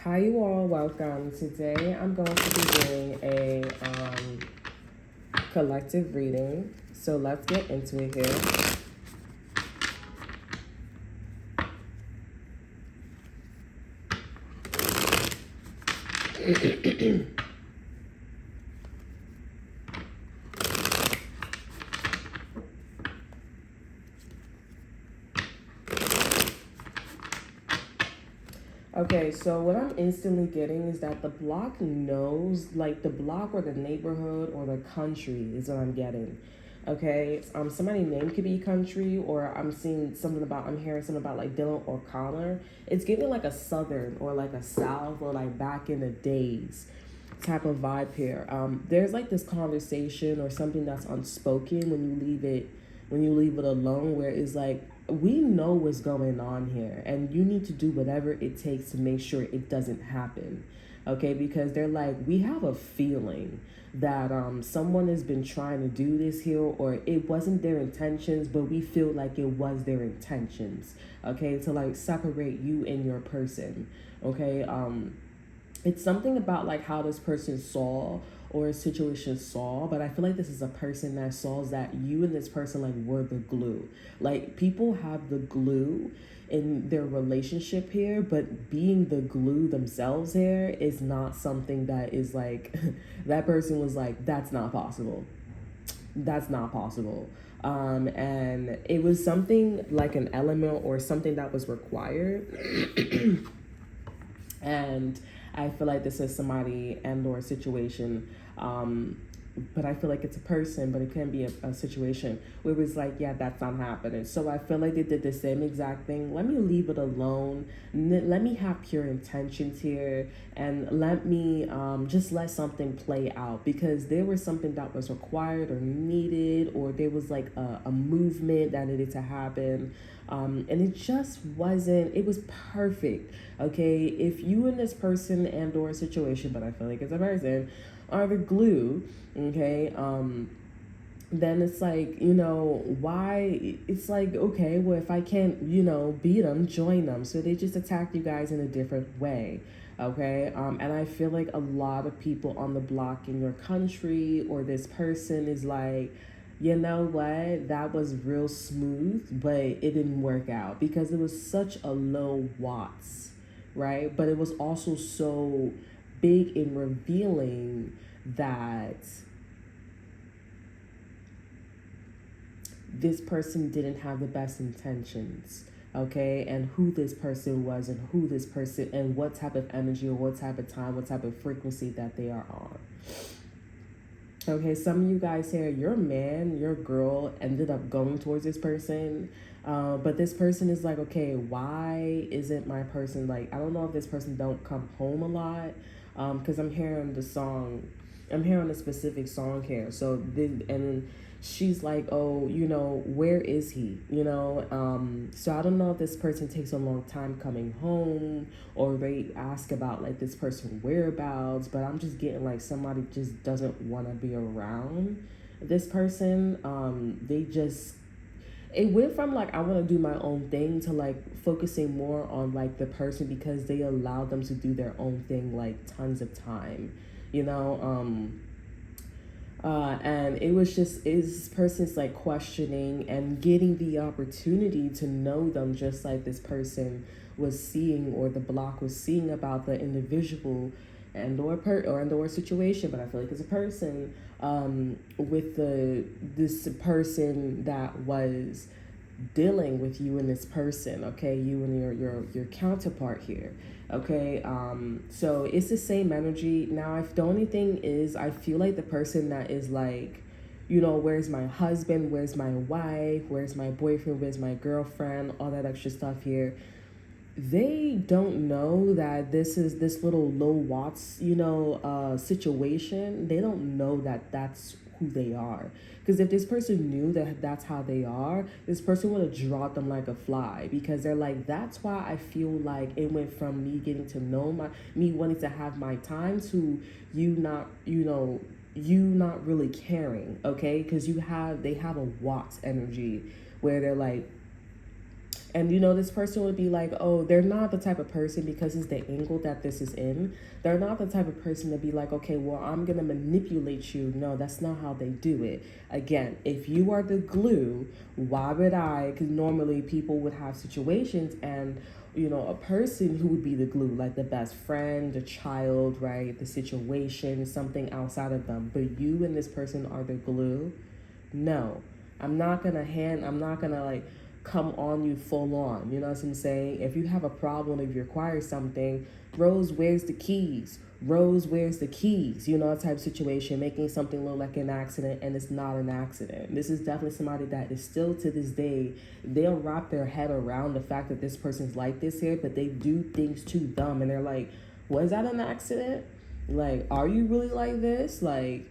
Hi, you all. Welcome. Today I'm going to be doing a collective reading. So let's get into it here. Okay, so what I'm instantly getting is that the block knows, like the block or the neighborhood or the country is what I'm getting. Okay, somebody's name could be country, or I'm hearing something about like Dylan or Connor. It's giving like a southern or like a south or like back in the days type of vibe here. There's like this conversation or something that's unspoken when you leave it alone, where it's like we know what's going on here and you need to do whatever it takes to make sure it doesn't happen. Okay, because they're like, we have a feeling that someone has been trying to do this here, or it wasn't their intentions, but we feel like it was their intentions. Okay, to like separate you and your person. Okay, it's something about like how this person saw or a situation saw, but I feel like this is a person that saw that you and this person like were the glue. Like people have the glue in their relationship here, but being the glue themselves here is not something that is like that person was like, that's not possible. That's not possible. And it was something like an element or something that was required. And I feel like this is somebody and or a situation, but I feel like it's a person, but it can be a situation where it was like, yeah, that's not happening. So I feel like they did the same exact thing. Let me leave it alone. Let me have pure intentions here, and let me just let something play out, because there was something that was required or needed, or there was like a movement that needed to happen. And it just wasn't, it was perfect. Okay, if you and this person and or situation, but I feel like it's a person, are the glue, okay, then it's like, why, it's like, okay, well, if I can't, beat them, join them. So they just attack you guys in a different way. Okay, and I feel like a lot of people on the block in your country or this person is like, you know what, that was real smooth, but it didn't work out because it was such a low watts, right? But it was also so big in revealing that this person didn't have the best intentions. Okay, and who this person was, and who this person, and what type of energy or what type of time, what type of frequency that they are on. Okay, some of you guys here, your man, your girl ended up going towards this person, but this person is like, okay, why isn't my person, like, I don't know if this person don't come home a lot, because I'm hearing a specific song here. So and she's like, oh, where is he? So I don't know if this person takes a long time coming home, or they ask about like this person's whereabouts, but I'm just getting like somebody just doesn't want to be around this person. It went from like I want to do my own thing to like focusing more on like the person, because they allowed them to do their own thing like tons of time, and it was just, is person's like questioning and getting the opportunity to know them, just like this person was seeing, or the block was seeing about the individual and or situation. But I feel like it's a person, with this person that was dealing with you and this person, okay, you and your counterpart here. Okay, so it's the same energy. Now, if the only thing is, I feel like the person that is like, where's my husband, where's my wife, where's my boyfriend, where's my girlfriend, all that extra stuff here, they don't know that this is this little low watts, situation. They don't know that that's who they are. Because if this person knew that that's how they are, this person would have dropped them like a fly. Because they're like, that's why I feel like it went from me getting to know me wanting to have my time, to you not, you not really caring. Okay, because they have a watts energy where they're like, And this person would be like, oh, they're not the type of person, because it's the angle that this is in. They're not the type of person to be like, okay, well, I'm going to manipulate you. No, that's not how they do it. Again, if you are the glue, why would I? Because normally people would have situations and, a person who would be the glue, like the best friend, the child, right? The situation, something outside of them. But you and this person are the glue. No, I'm not going to like, come on you full on. You know what I'm saying? If you have a problem, if you require something, Rose, where's the keys? Rose, where's the keys? Type of situation, making something look like an accident, and it's not an accident. This is definitely somebody that is still to this day, they'll wrap their head around the fact that this person's like this here, but they do things to them, and they're like, was that an accident? Like, are you really like this? Like,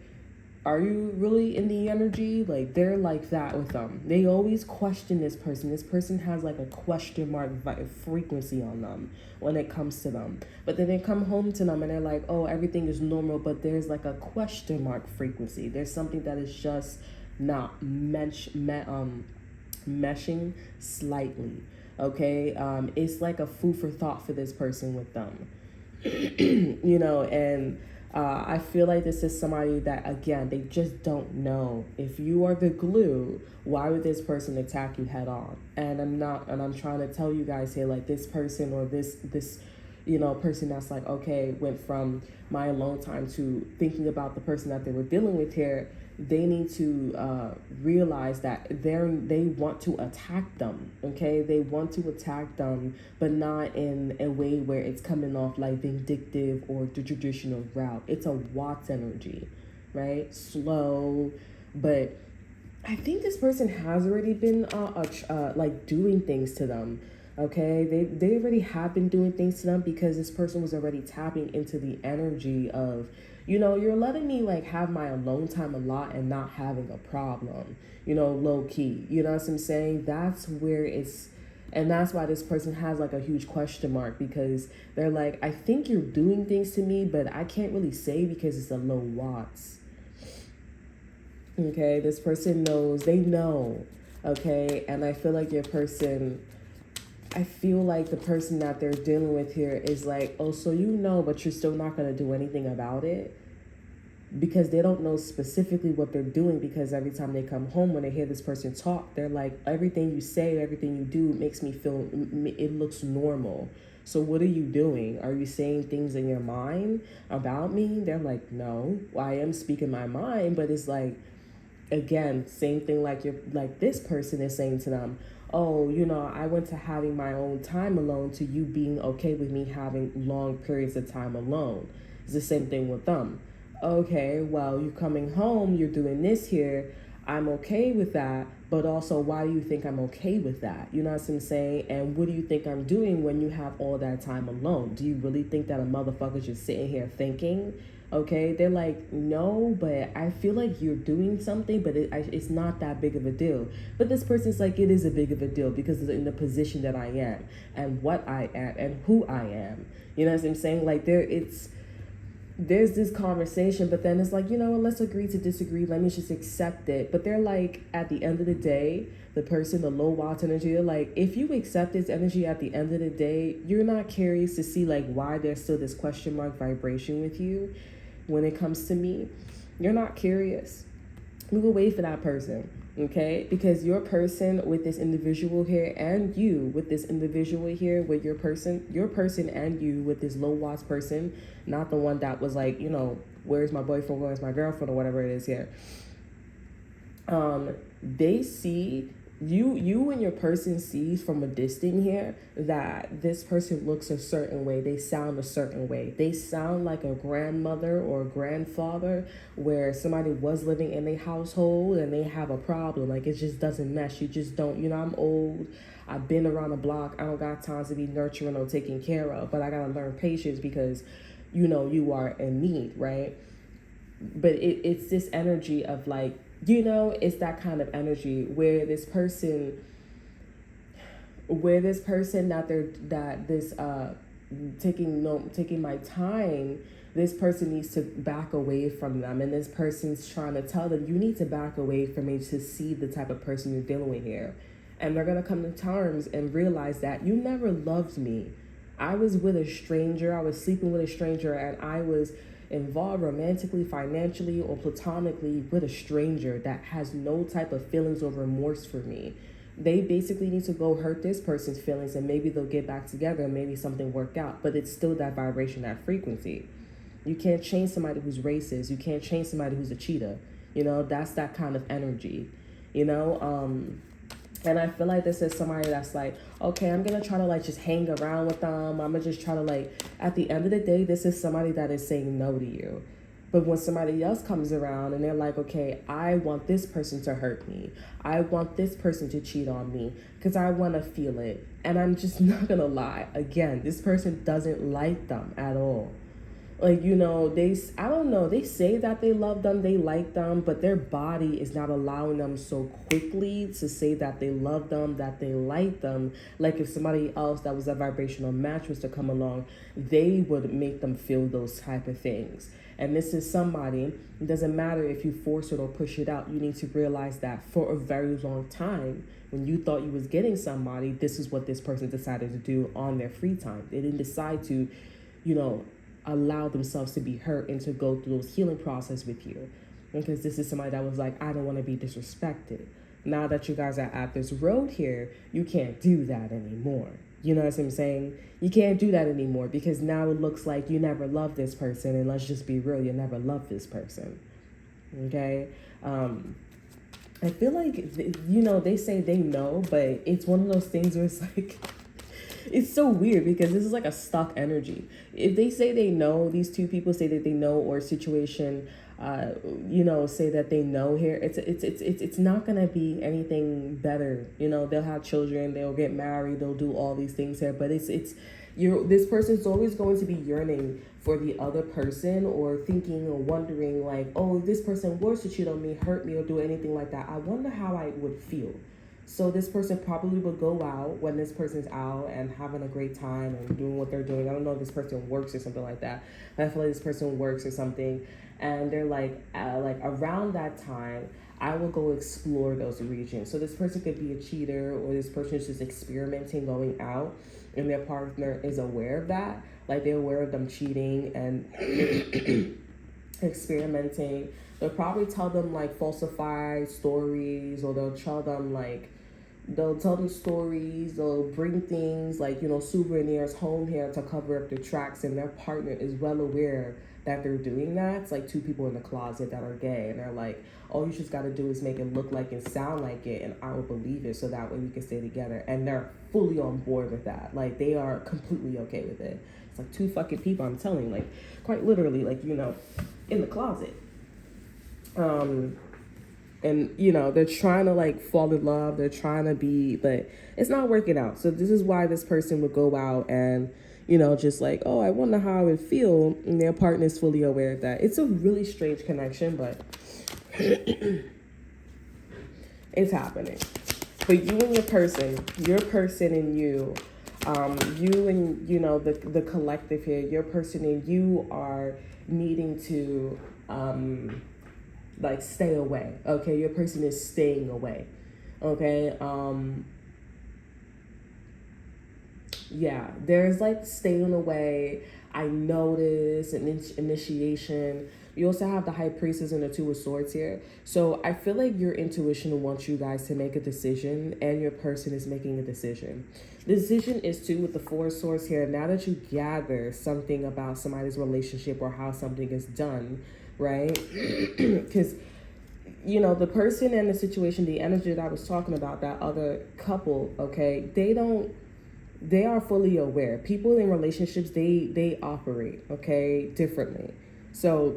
are you really in the energy? Like, they're like that with them. They always question this person. This person has like a question mark frequency on them when it comes to them. But then they come home to them and they're like, oh, everything is normal, but there's like a question mark frequency. There's something that is just not meshing slightly. Okay, it's like a food for thought for this person with them. And I feel like this is somebody that, again, they just don't know. If you are the glue, why would this person attack you head on? And I'm trying to tell you guys here, like, this person or this person that's like, okay, went from my alone time to thinking about the person that they were dealing with here. They need to realize that they want to attack them, okay? They want to attack them, but not in a way where it's coming off like vindictive or the traditional route. It's a Watts energy, right? Slow, but I think this person has already been like doing things to them. Okay, they already have been doing things to them, because this person was already tapping into the energy of, you're letting me like have my alone time a lot and not having a problem, low key. You know what I'm saying? That's where and that's why this person has like a huge question mark, because they're like, I think you're doing things to me, but I can't really say because it's a low Watts. Okay, this person knows, they know. Okay, and I feel like I feel like the person that they're dealing with here is like, oh, so but you're still not going to do anything about it? Because they don't know specifically what they're doing, because every time they come home, when they hear this person talk, they're like, everything you say, everything you do makes me feel, it looks normal. So what are you doing? Are you saying things in your mind about me? They're like, no, I am speaking my mind, but it's like, again, same thing like this person is saying to them, oh, I went to having my own time alone to you being okay with me having long periods of time alone. It's the same thing with them. Okay, well, you're coming home, you're doing this here. I'm okay with that, but also, why do you think I'm okay with that? You know what I'm saying? And what do you think I'm doing when you have all that time alone? Do you really think that a motherfucker's just sitting here thinking? Okay, they're like, no, but I feel like you're doing something, but it's not that big of a deal. But this person's like, it is a big of a deal, because it's in the position that I am and what I am and who I am. You know what I'm saying? Like, there's this conversation, but then it's like, let's agree to disagree. Let me just accept it. But they're like, at the end of the day, the person, the low Watts energy, they're like, if you accept this energy at the end of the day, you're not curious to see like why there's still this question mark vibration with you. When it comes to me, you're not curious. Move away from that person, okay? Because your person with this individual here, and you with this individual here, with your person and you with this low Watts person, not the one that was like, where's my boyfriend, where's my girlfriend, or whatever it is here. They see you and your person sees from a distance here that this person looks a certain way, they sound a certain way, they sound like a grandmother or a grandfather where somebody was living in a household and they have a problem, like it just doesn't mesh. You just don't, I'm old, I've been around the block, I don't got time to be nurturing or taken care of, but I gotta learn patience because you are in need, right? But it's this energy of like, it's that kind of energy where this person taking my time, this person needs to back away from them, and this person's trying to tell them, you need to back away from me to see the type of person you're dealing with here. And they're going to come to terms and realize that you never loved me. I was with a stranger, I was sleeping with a stranger, and I was involved romantically, financially, or platonically with a stranger that has no type of feelings or remorse for me. They basically need to go hurt this person's feelings, and maybe they'll get back together and maybe something work out. But it's still that vibration, that frequency. You can't change somebody who's racist. You can't change somebody who's a cheater. You know, that's that kind of energy. You know, and I feel like this is somebody that's like, okay, I'm going to try to like just hang around with them. I'm going to just try to like, at the end of the day, this is somebody that is saying no to you. But when somebody else comes around and they're like, okay, I want this person to hurt me. I want this person to cheat on me because I want to feel it. And I'm just not going to lie. Again, this person doesn't like them at all. Like, you know, I don't know, they say that they love them, they like them, but their body is not allowing them so quickly to say that they love them, that they like them. Like if somebody else that was a vibrational match was to come along, they would make them feel those type of things. And this is somebody, it doesn't matter if you force it or push it out, you need to realize that for a very long time, when you thought you was getting somebody, this is what this person decided to do on their free time. They didn't decide to, you know, allow themselves to be hurt and to go through those healing process with you. Because this is somebody that was like, I don't want to be disrespected. Now that you guys are at this road here, you can't do that anymore. You know what I'm saying? You can't do that anymore because now it looks like you never loved this person, and let's just be real, you never loved this person. Okay? I feel like, you know, they say they know, but it's one of those things where it's like, it's so weird because this is like a stuck energy. If they say they know, these two people say that they know, or a situation, you know, say that they know here, it's not gonna be anything better. You know, they'll have children, they'll get married, they'll do all these things here, but this person's always going to be yearning for the other person, or thinking or wondering like, oh, if this person was to cheat on me, hurt me, or do anything like that, I wonder how I would feel. So this person probably would go out when this person's out and having a great time and doing what they're doing. I don't know if this person works or something like that, but I feel like this person works or something. And they're like around that time, I will go explore those regions. So this person could be a cheater, or this person is just experimenting going out, and their partner is aware of that. Like they're aware of them cheating and experimenting. They'll probably tell them like falsified stories, or they'll tell them stories, they'll bring things like, you know, souvenirs home here to cover up their tracks, and their partner is well aware that they're doing that. It's like two people in the closet that are gay, and they're like, all you just got to do is make it look like and sound like it, and I will believe it, so that way we can stay together. And they're fully on board with that. Like they are completely okay with it. It's like two fucking people, I'm telling you, like quite literally, like, you know, in the closet. And, you know, they're trying to like fall in love, they're trying to be, but it's not working out. So this is why this person would go out and, you know, just like, oh, I wonder how I would feel, and their partner is fully aware of that. It's a really strange connection, but it's happening. But you and your person and you and, you know, the collective here, your person and you are needing to, like stay away. Okay, your person is staying away. Okay, yeah, there's like staying away. I notice an initiation. You also have the High Priestess and the Two of Swords here. So I feel like your intuition wants you guys to make a decision, and your person is making a decision. The decision is to, with the Four of Swords here, now that you gather something about somebody's relationship or how something is done, right? Because, you know, the person and the situation, the energy that I was talking about, that other couple, okay, they are fully aware. People in relationships, they operate, okay, differently. So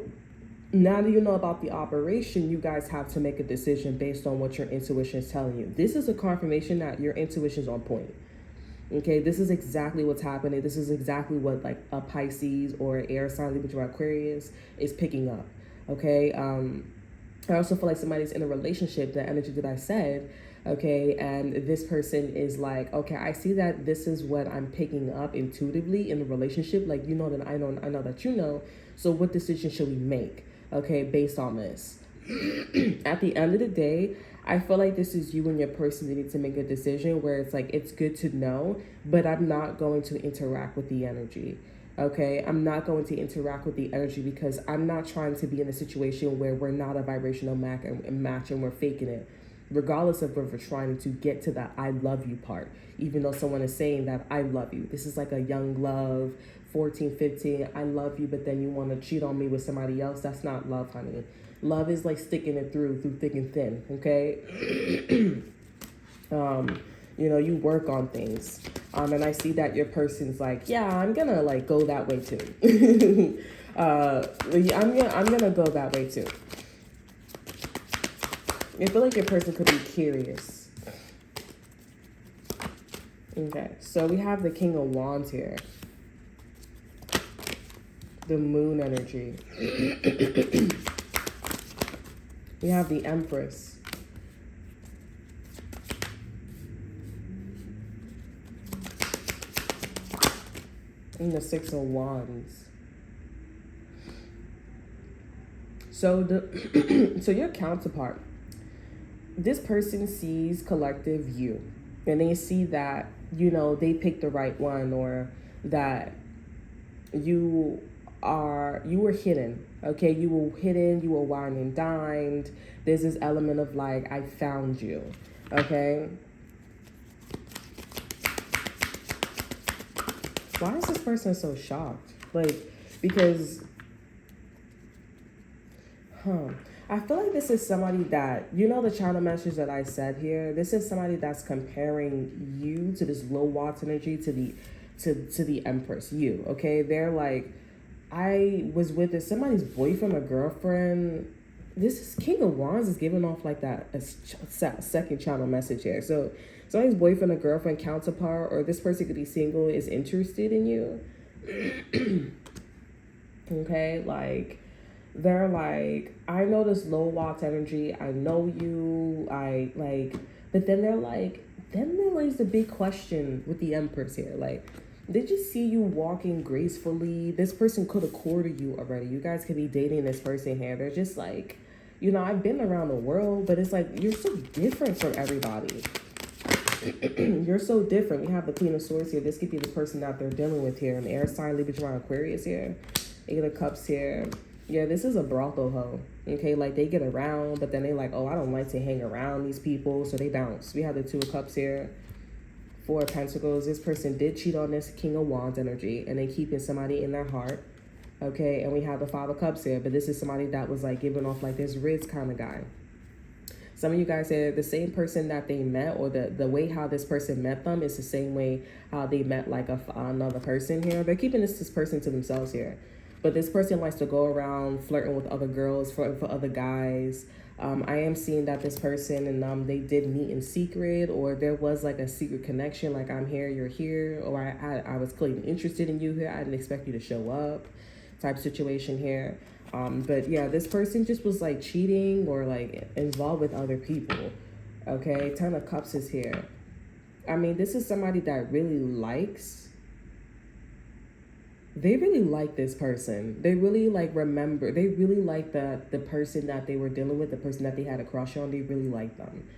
now that you know about the operation, you guys have to make a decision based on what your intuition is telling you. This is a confirmation that your intuition is on point. Okay, this is exactly what's happening. This is exactly what like a Pisces or air sign, Libra, or Aquarius is picking up. Okay, I also feel like somebody's in a relationship, the energy that I said, okay, and this person is like, okay, I see that this is what I'm picking up intuitively in the relationship. Like, you know that I know that you know. So what decision should we make? Okay, based on this. At the end of the day, I feel like this is you and your person that need to make a decision where it's like, it's good to know, but I'm not going to interact with the energy. Okay, I'm not going to interact with the energy because I'm not trying to be in a situation where we're not a vibrational match and we're faking it, regardless of if we're trying to get to that I love you part, even though someone is saying that I love you. This is like a young love, 14, 15, I love you, but then you want to cheat on me with somebody else. That's not love, honey. Love is like sticking it through thick and thin, okay? You work on things. And I see that your person's like, yeah, I'm gonna like go that way too. I'm gonna go that way too. I feel like your person could be curious. Okay, so we have the King of Wands here. The Moon energy. We have the Empress. And the Six of Wands. So so your counterpart, this person sees collective you, and they see that, they picked the right one, or that you were hidden. Okay, you were hidden, you were wine and dined. There's this element of like, I found you. Okay. Why is this person so shocked? Like, because, I feel like this is somebody that, the channel message that I said here, this is somebody that's comparing you to this low watts energy to the Empress, you, okay? They're like, I was with somebody's boyfriend or girlfriend. This is King of Wands is giving off like that a second channel message here. So somebody's boyfriend or girlfriend, counterpart, or this person could be single, is interested in you. Okay, like, they're like, I know this low watts energy, I know you, but then there lays the big question with the Empress here. Like, they just see you walking gracefully. This person could have courted you already. You guys could be dating this person here. They're just like, I've been around the world, but it's like, you're so different from everybody. You're so different. We have the Queen of Swords here. This could be the person that they're dealing with here. An air sign, Libra, Aquarius here. Eight of Cups here. Yeah, this is a brothel hoe. Okay, like, they get around, but then they like, oh, I don't like to hang around these people, so they bounce. We have the Two of Cups here. Four of Pentacles. This person did cheat on this King of Wands energy, and they keeping somebody in their heart. Okay, and we have the Five of Cups here, but this is somebody that was like giving off like this Riz kind of guy. Some of you guys said the same person that they met, or the way how this person met them is the same way how they met like another person here. They're keeping this person to themselves here. But this person likes to go around flirting with other girls, flirting for other guys. I am seeing that this person and they did meet in secret, or there was like a secret connection, like I'm here, you're here, or I was clearly interested in you here, I didn't expect you to show up type situation here. But yeah, this person just was like cheating or like involved with other people. Okay, Ten of Cups is here. I mean, this is somebody that really likes, they really like this person. They really like remember, they really like the person that they were dealing with, the person that they had a crush on. They really like them.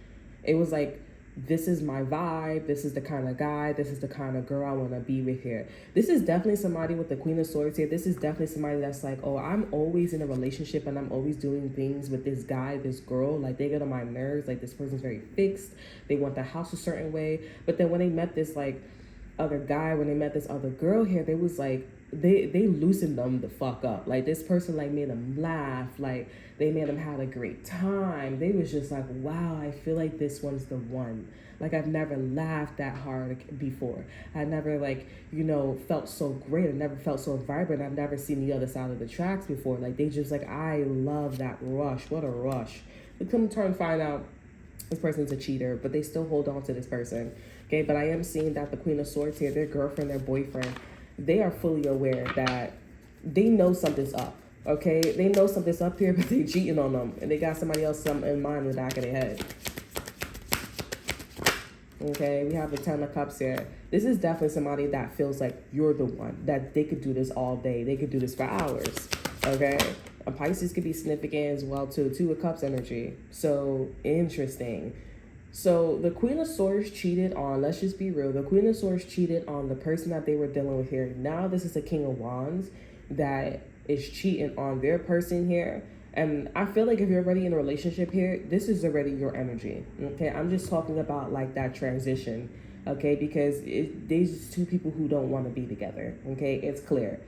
It was like, this is my vibe, this is the kind of guy, this is the kind of girl I want to be with here. This is definitely somebody with the Queen of Swords here. This is definitely somebody that's like, oh, I'm always in a relationship and I'm always doing things with this guy, this girl. Like, they get on my nerves. Like, this person's very fixed. They want the house a certain way. But then when they met this like other guy, when they met this other girl here, they was like, they loosened them the fuck up. Like, this person like made them laugh, like they made them have a great time. They was just like, wow, I feel like this one's the one. Like, I've never laughed that hard before. I never like, felt so great. I never felt so vibrant. I've never seen the other side of the tracks before. Like, they just like, I love that rush. What a rush. We come turn find out this person's a cheater, but they still hold on to this person. Okay, but I am seeing that the Queen of Swords here, their girlfriend, their boyfriend, they are fully aware that they know something's up. Okay, they know something's up here, but they cheating on them, and they got somebody else in mind in the back of their head. Okay, we have the Ten of Cups here. This is definitely somebody that feels like you're the one, that they could do this all day. They could do this for hours. Okay, A Pisces could be significant as well too. Two of Cups energy. So interesting. So the Queen of Swords cheated on, let's just be real, the Queen of Swords cheated on the person that they were dealing with here. Now this is the King of Wands that is cheating on their person here. And I feel like if you're already in a relationship here, this is already your energy. Okay, I'm just talking about like that transition. Okay, because these two people who don't want to be together. Okay, it's clear.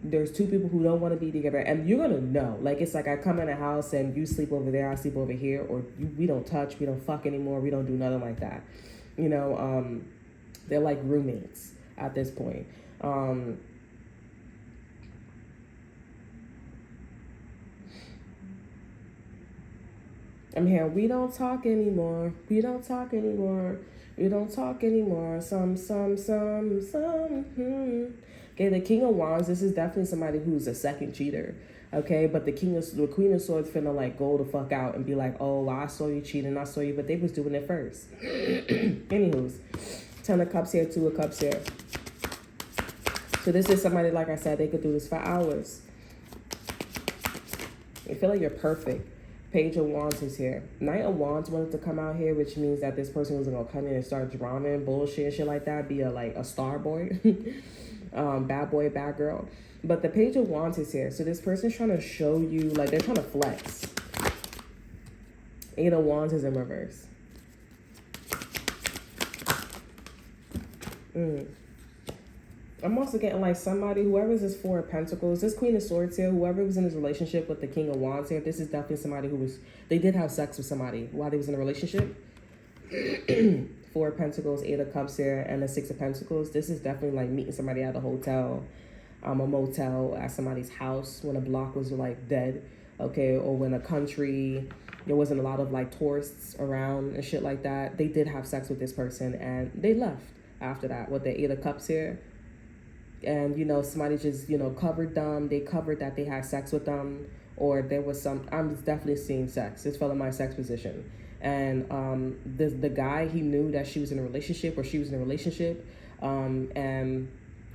There's two people who don't want to be together, and you're gonna know. Like, it's like I come in a house and you sleep over there, I sleep over here, or we don't touch, we don't fuck anymore, we don't do nothing like that. You know, they're like roommates at this point. I'm here. We don't talk anymore. We don't talk anymore. We don't talk anymore. Some. Okay, the King of Wands, this is definitely somebody who's a second cheater. Okay, but the Queen of Swords finna like go the fuck out and be like, oh, well, I saw you cheating, I saw you, but they was doing it first. Anywho's, 10 of Cups here, 2 of Cups here. So this is somebody, like I said, they could do this for hours. I feel like you're perfect. Page of Wands is here. Knight of Wands wanted to come out here, which means that this person was gonna come in and start drama and bullshit and shit like that, be a star boy. Bad boy, bad girl. But the Page of Wands is here. So this person's trying to show you, like, they're trying to flex. 8 of Wands is in reverse. I'm also getting like somebody, whoever's this 4 of Pentacles, this Queen of Swords here, whoever was in this relationship with the King of Wands here, this is definitely somebody they did have sex with somebody while they was in a relationship. 4 of Pentacles, 8 of Cups here, and the 6 of Pentacles. This is definitely like meeting somebody at a hotel, a motel, at somebody's house when a block was like dead, okay, or when a country, there wasn't a lot of like tourists around and shit like that. They did have sex with this person and they left after that with the 8 of Cups here. And, you know, somebody just, you know, covered them. They covered that they had sex with them, or there was I'm definitely seeing sex. This fell in my sex position. And the guy, he knew that she was in a relationship, or she was in a relationship, and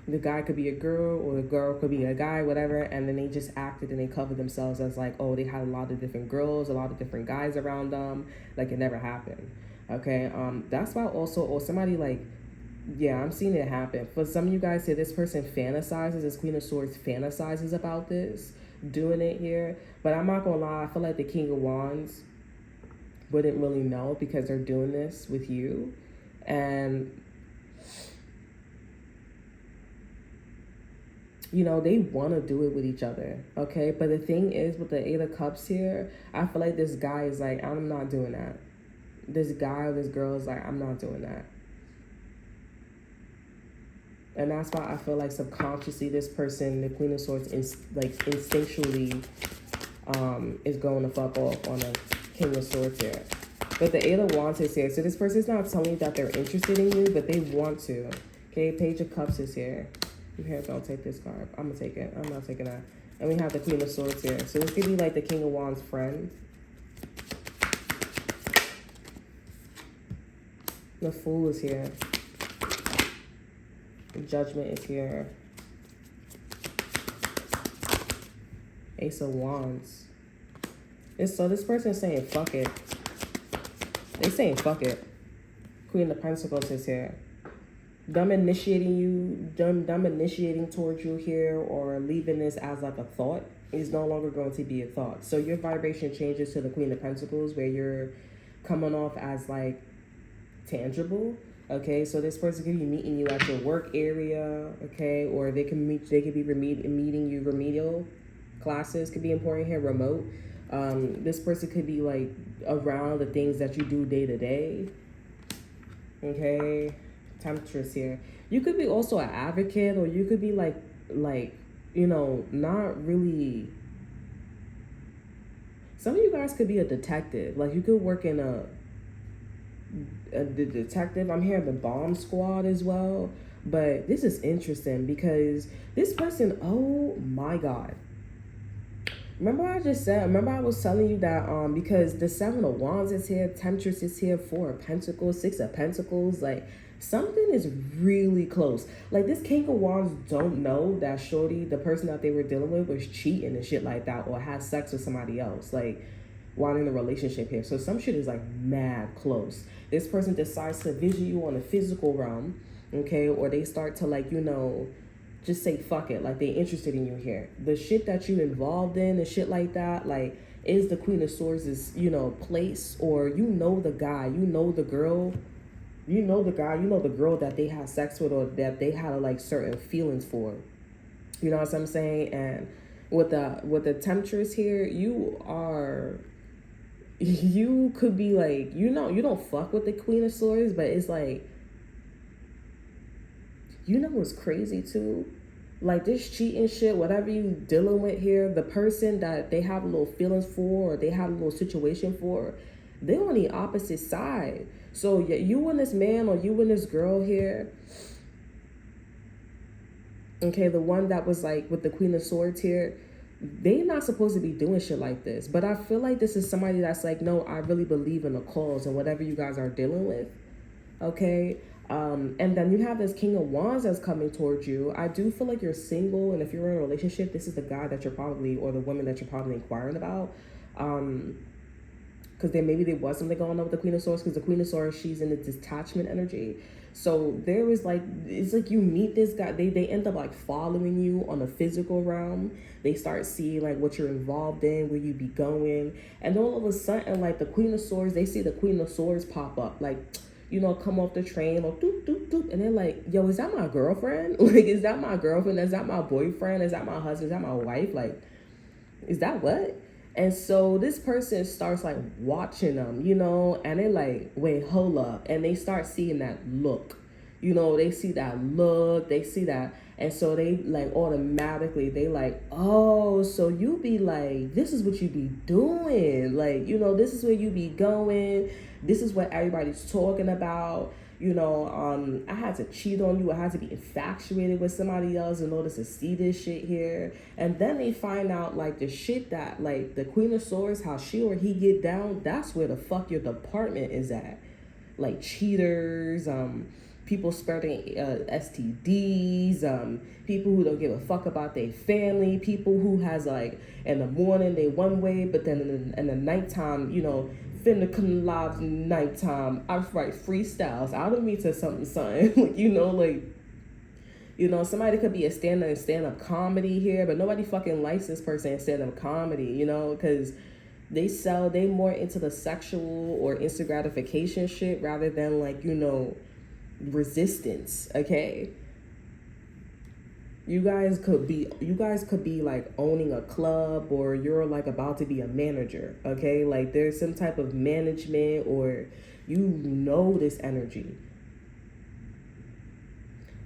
the guy could be a girl, or the girl could be a guy, whatever, and then they just acted and they covered themselves as like, oh, they had a lot of different girls, a lot of different guys around them, like it never happened. Okay, that's why also, or somebody like, yeah, I'm seeing it happen. For some of you guys say this person fantasizes, this Queen of Swords fantasizes about this, doing it here. But I'm not gonna lie, I feel like the King of Wands wouldn't really know because they're doing this with you. And, you know, they want to do it with each other, okay? But the thing is, with the 8 of Cups here, I feel like this guy is like, I'm not doing that. This guy or this girl is like, I'm not doing that. And that's why I feel like subconsciously this person, the Queen of Swords, instinctually is going to fuck off on the King of Swords here. But the 8 of Wands is here. So this person's not telling you that they're interested in you, but they want to. Okay, Page of Cups is here. I'm here, don't take this card. I'm going to take it. I'm not taking that. And we have the Queen of Swords here. So this could be like the King of Wands' friend. The Fool is here. Judgment is here. Ace of Wands. So this person is saying fuck it. They saying fuck it. Queen of Pentacles is here. Them initiating towards you here, or leaving this as like a thought, is no longer going to be a thought. So your vibration changes to the Queen of Pentacles, where you're coming off as like tangible. Okay, so this person could be meeting you at your work area, okay, or they could be meeting you remedial classes could be important here, remote. This person could be like around the things that you do day to day. Okay, Temptress here. You could be also an advocate, or you could be like you know, not really. Some of you guys could be a detective. Like you could work in the detective. I'm hearing the bomb squad as well. But this is interesting because this person, oh my God. Remember I was telling you that because the 7 of Wands is here, Temptress is here, 4 of Pentacles, 6 of Pentacles, like Something is really close. Like, this King of Wands don't know that shorty, the person that they were dealing with, was cheating and shit like that, or had sex with somebody else, like, while in a relationship here. So some shit is like mad close. This person decides to vision you on a physical realm, okay, or they start to, like, just say fuck it, like, they interested in you here. The shit that you involved in and shit like that, like, is the Queen of Swords is, place, or the guy, the girl, the girl that they had sex with, or that they had like certain feelings for. You know what I'm saying? And with the Temptress here, you could be like, you don't fuck with the Queen of Swords, but it's like, what's crazy too? Like, this cheating shit, whatever you dealing with here, the person that they have a little feelings for, or they have a little situation for, they're on the opposite side. So yeah, you and this man, or you and this girl here, okay, the one that was like with the Queen of Swords here, they not supposed to be doing shit like this. But I feel like this is somebody that's like, no, I really believe in the cause and whatever you guys are dealing with. Okay. And then you have this King of Wands that's coming towards you. I do feel like you're single, and if you're in a relationship, this is the guy that you're probably, or the woman that you're probably inquiring about. Because maybe there was something going on with the Queen of Swords, because the Queen of Swords, she's in the detachment energy. So there is like, it's like you meet this guy, they end up like following you on the physical realm. They start seeing like what you're involved in, where you be going, and all of a sudden, like, the Queen of Swords, they see the Queen of Swords pop up, like, come off the train, or doop, doop, doop, and they're like, yo, is that my girlfriend? Like, is that my girlfriend? Is that my boyfriend? Is that my husband? Is that my wife? Like, is that what? And so this person starts like watching them, and they're like, wait, hold up. And they start seeing that look, they see that look, they see that. And so they like automatically, they like, oh, so you be like, this is what you be doing. Like, this is where you be going. This is what everybody's talking about. I had to cheat on you. I had to be infatuated with somebody else in order to see this shit here. And then they find out, like, the shit that, like, the Queen of Swords, how she or he get down, that's where the fuck your department is at. Like, cheaters, people spreading STDs, people who don't give a fuck about their family, people who has, like, in the morning they one way, but then in the nighttime, finna come live nighttime. I write freestyles. I don't mean to something, somebody could be a stand-up comedy here, but nobody fucking likes this person in stand-up comedy, because they more into the sexual or instant gratification shit rather than, like, resistance. Okay. You guys could be like owning a club, or you're like about to be a manager, okay? Like, there's some type of management, or this energy.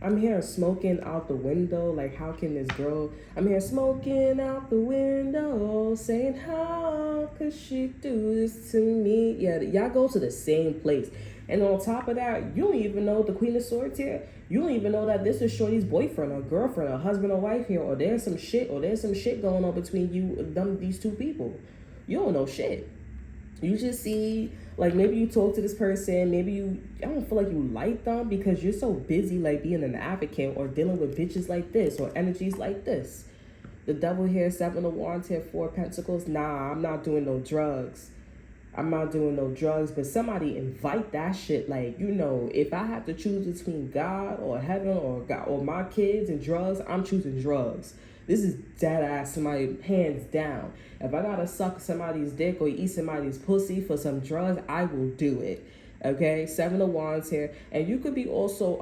I'm here smoking out the window. Like, how can this girl, I'm here smoking out the window, saying, how could she do this to me? Yeah, y'all go to the same place. And on top of that, you don't even know the Queen of Swords here. You don't even know that this is shorty's boyfriend or girlfriend or husband or wife here, or there's some shit going on between these two people. You don't know shit. You just see, like, maybe you talk to this person, I don't feel like you like them because you're so busy, like, being an advocate or dealing with bitches like this or energies like this. The Devil here, 7 of Wands here, 4 of Pentacles. Nah, I'm not doing no drugs. But somebody invite that shit. Like, if I have to choose between God or heaven or my kids and drugs, I'm choosing drugs. This is dead ass somebody, hands down. If I gotta suck somebody's dick or eat somebody's pussy for some drugs, I will do it. Okay, 7 of Wands here. And you could be also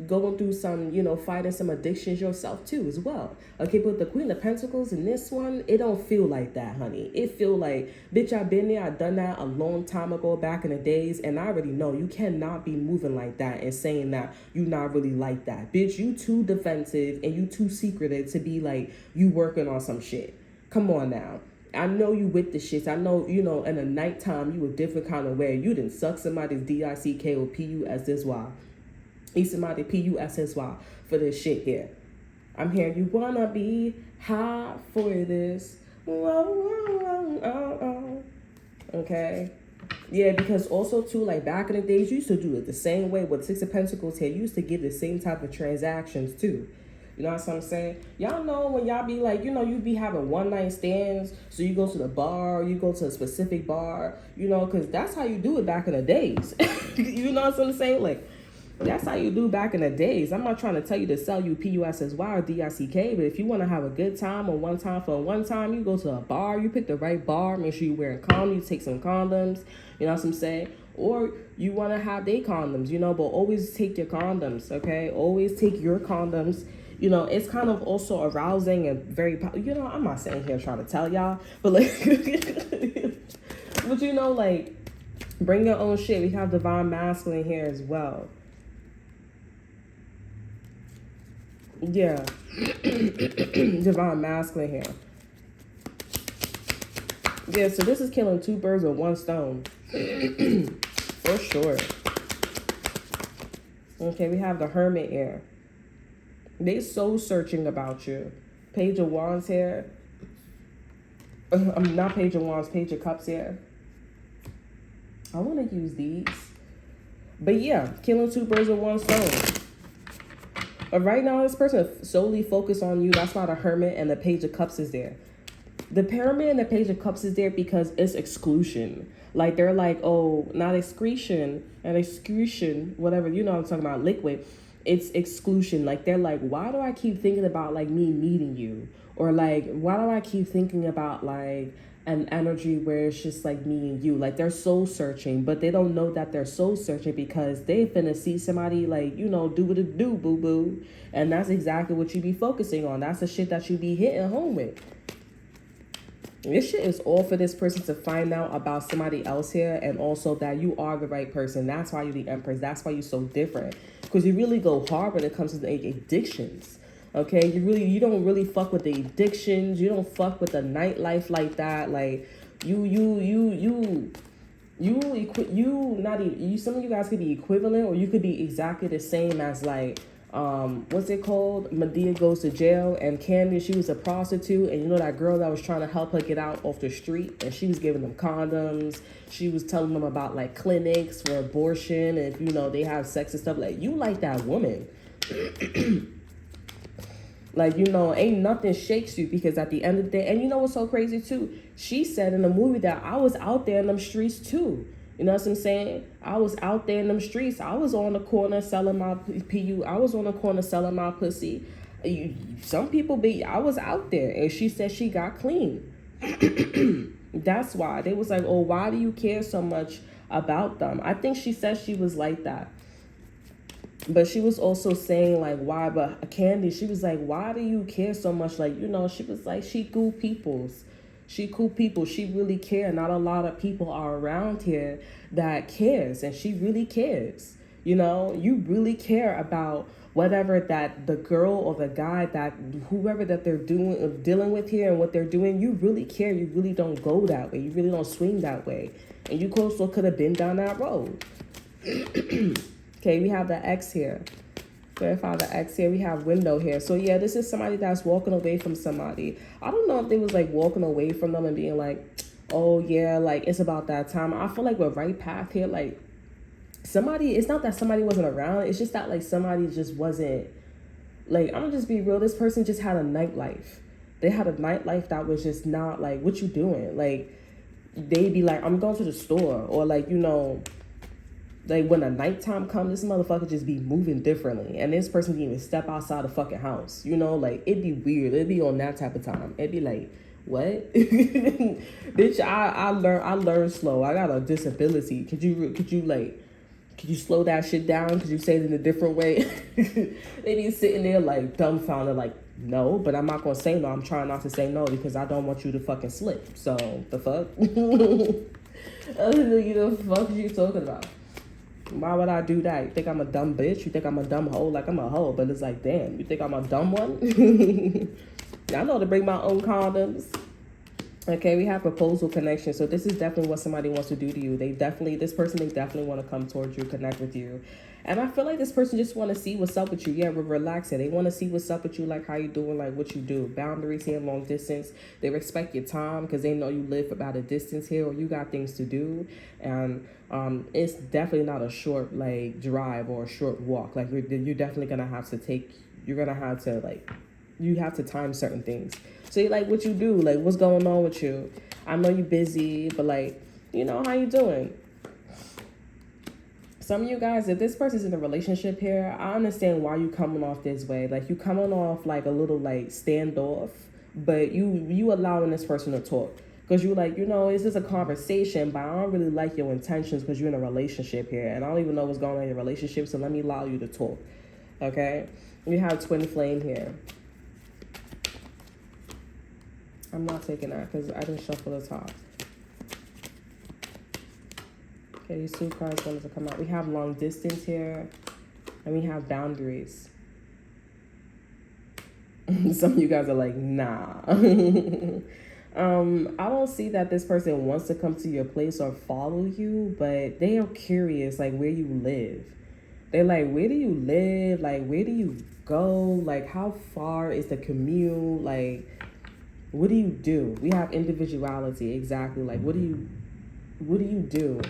going through some, fighting some addictions yourself too as well. Okay, but the Queen of Pentacles in this one, it don't feel like that, honey. It feel like, bitch, I've been there, I've done that a long time ago back in the days, and I already know you cannot be moving like that and saying that you not really like that. Bitch, you too defensive and you too secretive to be like you working on some shit. Come on now. I know you with the shits. I know, in the nighttime you a different kind of way. You didn't suck somebody's DICK or PUSSY. Eat somebody PUSSY for this shit here. I'm here. You wanna be hot for this. Whoa, whoa, whoa, oh, oh. Okay. Yeah, because also too, like back in the days, you used to do it the same way with Six of Pentacles here. You used to give the same type of transactions too. You know what I'm saying? Y'all know when y'all be like, you be having one night stands. So you go to the bar, you go to a specific bar, because that's how you do it back in the days. You know what I'm saying? Like, that's how you do back in the days. I'm not trying to tell you to sell you PUSSY or DICK, but if you want to have a good time or one time for a one time, you go to a bar, you pick the right bar, make sure you're wearing condoms, you take some condoms, you know what I'm saying? Or you want to have day condoms, but always take your condoms, okay? Always take your condoms. It's kind of also arousing and very, I'm not sitting here trying to tell y'all, but like, but like, bring your own shit. We have divine masculine here as well. Yeah. Divine masculine here. Yeah, so this is killing two birds with one stone. For sure. Okay, we have the Hermit here. They soul searching about you. Page of Wands here. I'm not Page of Wands, Page of Cups here. I want to use these. But yeah, killing two birds with one stone. But right now, this person is solely focused on you. That's why the Hermit and the Page of Cups is there. The Pyramid and the Page of Cups is there because it's exclusion. Like, they're like, oh, not excretion, and excretion, whatever, what I'm talking about, liquid. It's exclusion. Like, they're like, why do I keep thinking about, like, me needing you? Or, like, why do I keep thinking about, like, an energy where it's just, like, me and you? Like, they're soul searching, but they don't know that they're soul searching because they finna see somebody, like, do what it do, boo-boo. And that's exactly what you be focusing on. That's the shit that you be hitting home with. This shit is all for this person to find out about somebody else here, and also that you are the right person. That's why you're the Empress. That's why you're so different. Because you really go hard when it comes to the addictions. Okay, you don't really fuck with the addictions. You don't fuck with the nightlife like that. Like some of you guys could be equivalent, or you could be exactly the same as like what's it called? Medea Goes to Jail, and Candy, she was a prostitute, and that girl that was trying to help her get out off the street, and she was giving them condoms. She was telling them about like clinics for abortion, and they have sex and stuff. Like, you like that woman. Like, ain't nothing shakes you, because at the end of the day, and what's so crazy too? She said in the movie that I was out there in them streets too. You know what I'm saying? I was out there in them streets. I was on the corner selling my PU. I was on the corner selling my pussy. Some people I was out there. And she said she got clean. That's why. They was like, oh, why do you care so much about them? I think she said she was like that. But she was also saying, like, why? But Candy, she was like, why do you care so much? Like, she was like, she cool peoples. She cool people. She really care. Not a lot of people are around here that cares, and she really cares. You really care about whatever that the girl or the guy, that whoever that they're dealing with here and what they're doing. You really care. You really don't go that way. You really don't swing that way. And you also could have been down that road. Okay, we have the X here. Verify the X here. We have window here. So yeah, this is somebody that's walking away from somebody. I don't know if they was like walking away from them and being like, oh yeah, like it's about that time. I feel like we're right path here. Like somebody, it's not that somebody wasn't around. It's just that like somebody just wasn't, like, I'm gonna just be real. This person just had a nightlife. They had a nightlife that was just not like, what you doing? Like, they'd be like, I'm going to the store, or like, like when the nighttime comes, this motherfucker just be moving differently. And this person didn't even step outside the fucking house. Like it'd be weird. It'd be on that type of time. It'd be like, what? Bitch, I learned slow. I got a disability. Could you slow that shit down? Could you say it in a different way? They be sitting there like dumbfounded, like, no, but I'm not gonna say no. I'm trying not to say no because I don't want you to fucking slip. So the fuck? The fuck are you talking about? Why would I do that? You think I'm a dumb bitch? You think I'm a dumb hoe? Like, I'm a hoe, but it's like, damn, you think I'm a dumb one? I know to bring my own condoms. Okay, we have proposal connection. So this is definitely what somebody wants to do to you. This person, they definitely want to come towards you, connect with you. And I feel like this person just want to see what's up with you. Yeah, we're relaxing. They want to see what's up with you, like how you doing, like what you do. Boundaries here, long distance. They respect your time because they know you live about a distance here or you got things to do. And it's definitely not a short like drive or a short walk. Like you're definitely gonna have to take. You're gonna have to like. You have to time certain things. So you like what you do, like what's going on with you. I know you're busy, but like, you know, how you doing? Some of you guys, if this person's in a relationship here, I understand why you coming off this way. Like you coming off like a little like standoff, but you allowing this person to talk. Because you like, you know, it's just a conversation, but I don't really like your intentions because you're in a relationship here. And I don't even know what's going on in your relationship, so let me allow you to talk. Okay? You have twin flame here. I'm not taking that because I didn't shuffle the top. Okay, these two cards wanted to come out. We have long distance here, and we have boundaries. Some of you guys are like, nah. I don't see that this person wants to come to your place or follow you, but they are curious, like where you live. They're like, where do you live? Like, where do you go? Like, how far is the commute? Like, what do you do? We have individuality, exactly. Like, what do you do?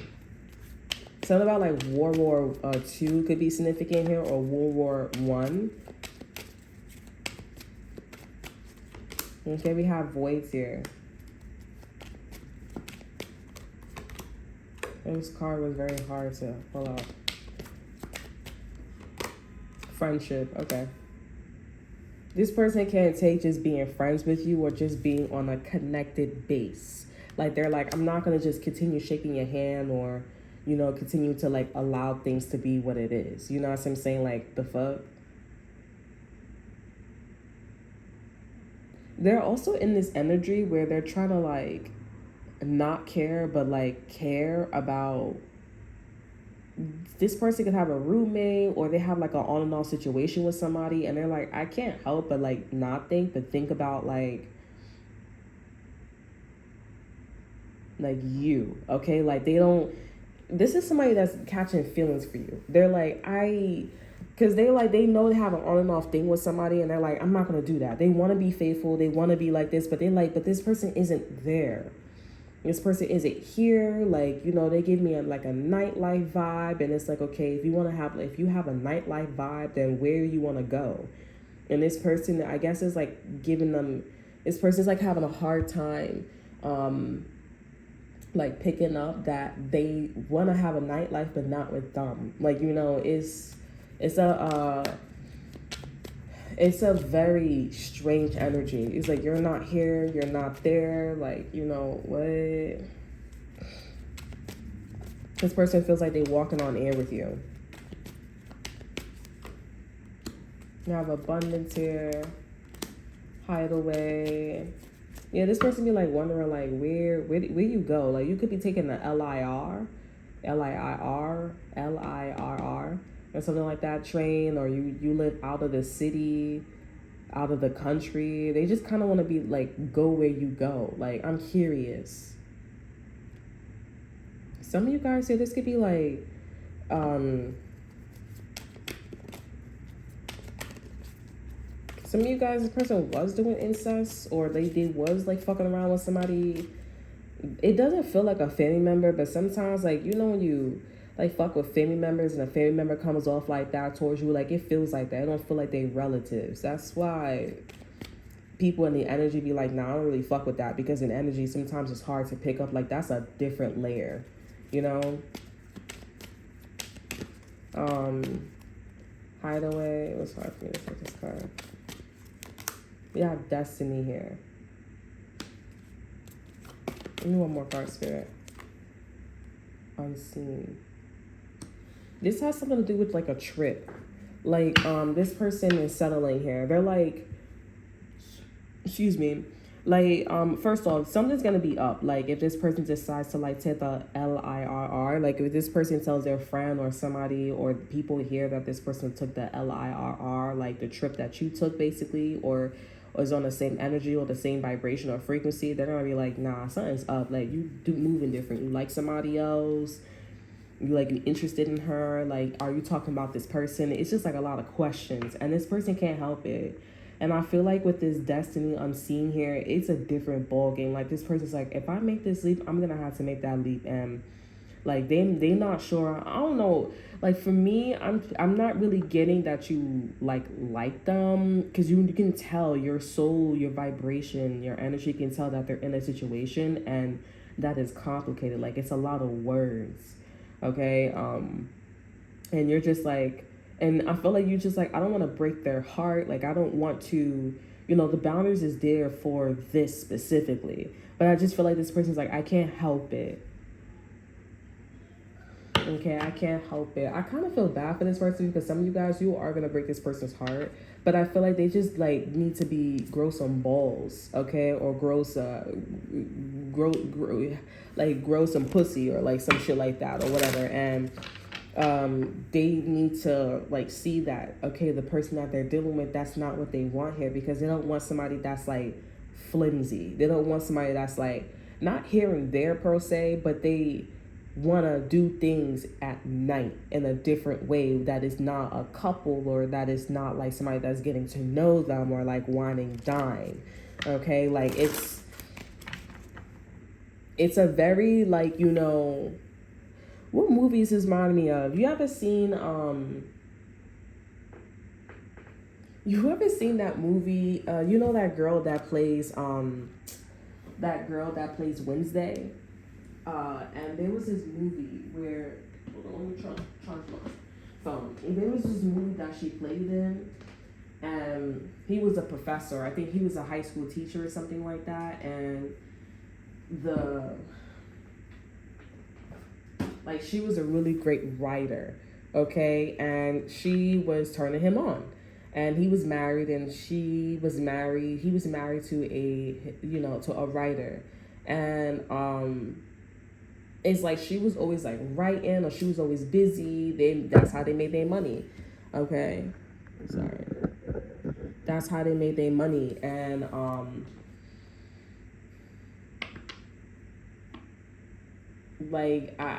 Something about like World War II could be significant here, or World War I. Okay, we have voids here. This card was very hard to pull out. Friendship, okay. This person can't take just being friends with you or just being on a connected base. Like they're like, I'm not gonna just continue shaking your hand or, you know, continue to like allow things to be what it is. You know what I'm saying? Like the fuck. They're also in this energy where they're trying to like not care, but like care about. This person could have a roommate or they have like an on and off situation with somebody and they're like, I can't help but like not think, but think about like you, okay? Like they don't, this is somebody that's catching feelings for you. They're like, because they know they have an on and off thing with somebody and they're like, I'm not going to do that. They want to be faithful. They want to be like this, but they're like, but this person isn't there. This person isn't here. Like, you know, they give me like a nightlife vibe. And it's like, okay, if you have a nightlife vibe, then where you want to go? And this person, I guess, is like giving them, this person's like having a hard time, like picking up that they want to have a nightlife, but not with them. Like, you know, it's a very strange energy. It's like, you're not here, you're not there. Like, you know, what? This person feels like they're walking on air with you. You have abundance here. Hide away. Yeah, this person be like wondering like where you go. Like you could be taking the LIRR, or something like that train, or you live out of the city, out of the country. They just kind of want to be like, go where you go. Like, I'm curious. Some of you guys say this could be like, some of you guys, this person was doing incest, or they was like fucking around with somebody. It doesn't feel like a family member, but sometimes, like, you know, when you like fuck with family members and a family member comes off like that towards you, like it feels like that. It don't feel like they relatives. That's why people in the energy be like, nah, I don't really fuck with that, because in energy sometimes it's hard to pick up. Like that's a different layer, you know. Hideaway. It was hard for me to take this card. We have destiny here. Give me one more card, Spirit. Unseen. This has something to do with like a trip. Like, this person is settling here. They're like, excuse me. Like, first off, something's gonna be up. Like, if this person decides to like take the LIRR, like if this person tells their friend or somebody or people hear that this person took the LIRR, like the trip that you took basically, or is on the same energy or the same vibration or frequency, they're gonna be like, nah, something's up. Like, you do moving different. You like somebody else. You like, you interested in her. Like, are you talking about this person? It's just like a lot of questions, and this person can't help it. And I feel like with this destiny unseen here, it's a different ball game. Like, this person's like, if I make this leap, I'm gonna have to make that leap, and like they not sure. I don't know. Like, for me, I'm not really getting that you like them, because you can tell your soul, your vibration, your energy can tell that they're in a situation, and that is complicated. Like, it's a lot of words, okay? And you're just like, and I feel like you just like, I don't want to break their heart. Like, I don't want to, the boundaries is there for this specifically, but I just feel like this person's like, I can't help it. Okay, I can't help it. I kind of feel bad for this person, because some of you guys, you are gonna break this person's heart, but I feel like they just like need to grow some balls, okay, or grow some pussy, or like some shit like that, or whatever. And they need to like see that, okay, the person that they're dealing with, that's not what they want here, because they don't want somebody that's like flimsy. They don't want somebody that's like not here and there per se, but they want to do things at night in a different way, that is not a couple, or that is not like somebody that's getting to know them, or like wine and dine. Okay, like it's a very like, what movies this remind me of? You ever seen that movie, that girl that plays Wednesday? And there was this movie where, hold on, let me charge my phone. And there was this movie that she played in, and he was a professor. I think he was a high school teacher or something like that. And she was a really great writer, okay? And she was turning him on. And he was married, and he was married to a writer. And it's like she was always like writing, or she was always busy. That's how they made their money. Okay. Sorry. That's how they made their money. And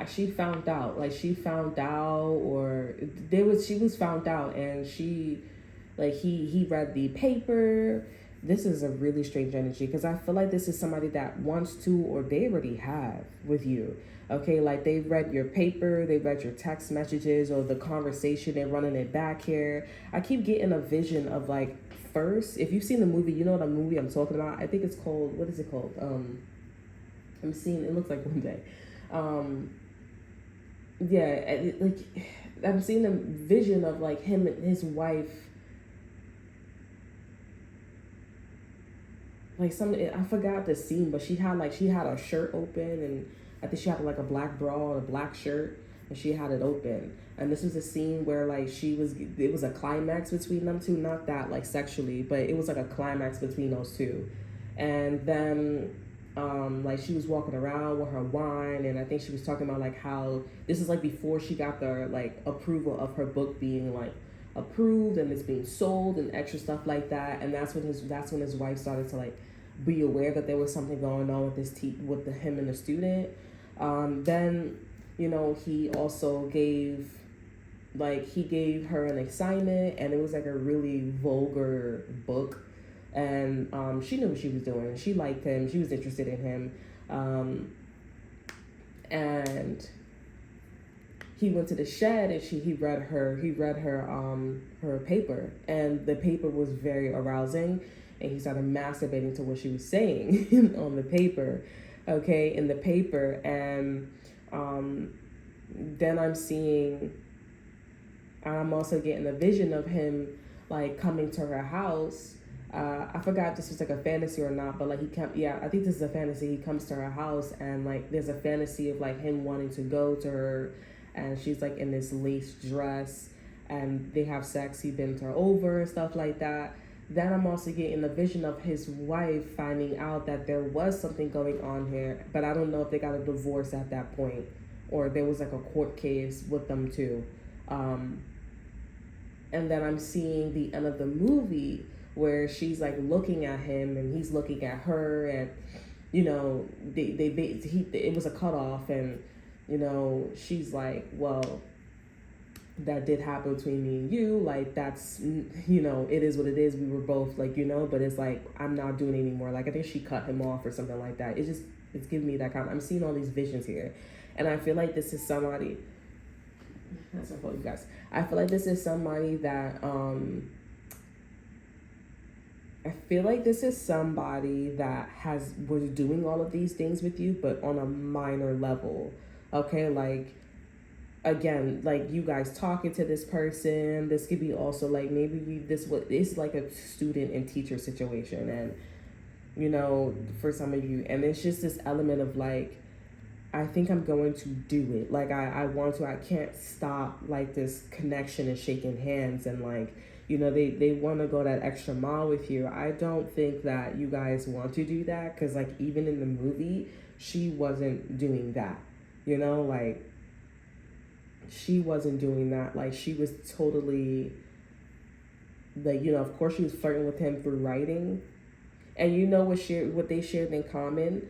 she found out, she was found out, and he read the paper. This is a really strange energy, because I feel like this is somebody that wants to, or they already have with you. Okay, like they read your paper, they read your text messages, or the conversation, they're running it back here. I keep getting a vision of like, first, if you've seen the movie, you know what movie I'm talking about. I think it's called, what is it called? I'm seeing, it looks like One Day. I'm seeing a vision of like him and his wife. Like I forgot the scene, but she had a shirt open, and I think she had like a black bra and a black shirt, and she had it open. And this was a scene where like it was a climax between them two, not that like sexually, but it was like a climax between those two. And then she was walking around with her wine, and I think she was talking about like how this is like before she got the like approval of her book being like approved, and it's being sold and extra stuff like that. And that's when his wife started to like be aware that there was something going on with him and the student. Then he also gave her an assignment, and it was like a really vulgar book. And she knew what she was doing. She liked him. She was interested in him. And he went to the shed, and he read her paper, and the paper was very arousing, and he started masturbating to what she was saying on the paper, okay, in the paper. And then I'm also getting a vision of him like coming to her house. I forgot if this was like a fantasy or not, but like I think this is a fantasy. He comes to her house, and like there's a fantasy of like him wanting to go to her, and she's like in this lace dress, and they have sex. He bends her over and stuff like that. Then I'm also getting the vision of his wife finding out that there was something going on here, but I don't know if they got a divorce at that point, or there was like a court case with them too. And then I'm seeing the end of the movie where she's like looking at him and he's looking at her, and it was a cutoff, and she's like, well, that did happen between me and you, like that's it is what it is, we were both like, but it's like I'm not doing it anymore. Like I think she cut him off or something like that. It's giving me that kind of, I'm seeing all these visions here, and I feel like this is somebody, that's not for you guys, I feel like this is somebody that I feel like this is somebody that was doing all of these things with you, but on a minor level. Okay, like again, like you guys talking to this person. This could be also like maybe it's like a student and teacher situation, and for some of you, and it's just this element of like, I think I'm going to do it. Like I want to. I can't stop like this connection and shaking hands, and like they want to go that extra mile with you. I don't think that you guys want to do that, because like even in the movie, she wasn't doing that. Like she wasn't doing that. Like she was totally like, of course she was flirting with him through writing. And what they shared in common,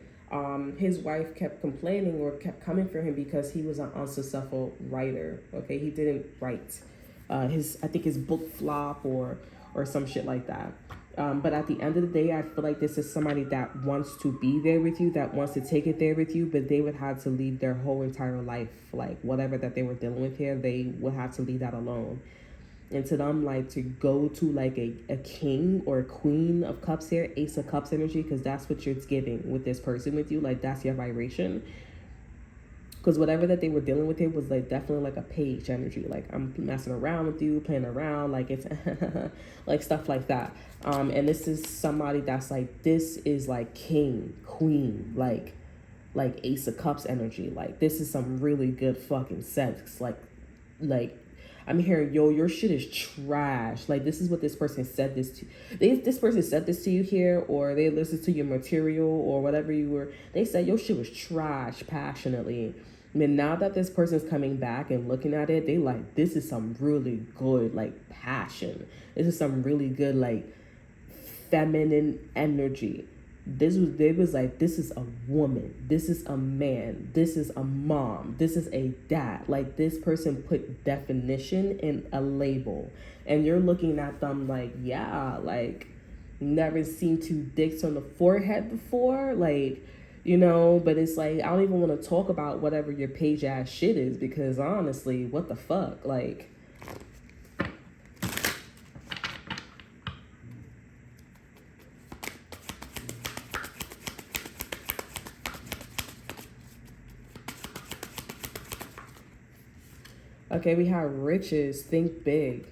his wife kept complaining or kept coming for him because he was an unsuccessful writer. Okay, he didn't write. I think his book flop or some shit like that. But at the end of the day, I feel like this is somebody that wants to be there with you, that wants to take it there with you, but they would have to leave their whole entire life, like whatever that they were dealing with here, they would have to leave that alone. And to them, like to go to like a king or a queen of cups here, ace of cups energy, because that's what you're giving with this person with you, like that's your vibration. Because whatever that they were dealing with here was like definitely like a page energy. Like I'm messing around with you, playing around, like it's like stuff like that. And this is somebody that's like, this is like king, queen, like ace of cups energy. Like this is some really good fucking sex. Like I'm hearing, yo, your shit is trash. Like this is what this person said this to. This person said this to you here, or they listened to your material or whatever you were. They said your shit was trash passionately. And now that this person's coming back and looking at it, they like, this is some really good like passion. This is some really good like feminine energy. They was like, this is a woman, this is a man, this is a mom, this is a dad. Like this person put definition in a label, and you're looking at them like, yeah, like never seen two dicks on the forehead before, like but it's like, I don't even want to talk about whatever your page ass shit is, because honestly, what the fuck, like okay, we have riches. Think big.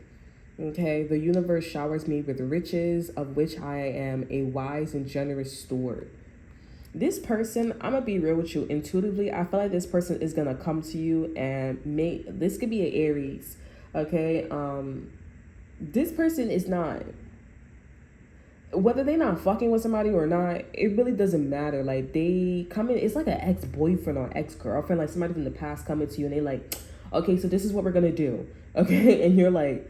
Okay, the universe showers me with riches, of which I am a wise and generous steward. This person, I'm gonna be real with you. Intuitively, I feel like this person is gonna come to you and this could be an Aries. Okay, this person is not, whether they're not fucking with somebody or not, it really doesn't matter. Like they come in, it's like an ex-boyfriend or ex-girlfriend, like somebody from the past coming to you and they like, okay, so this is what we're gonna do. Okay, and you're like,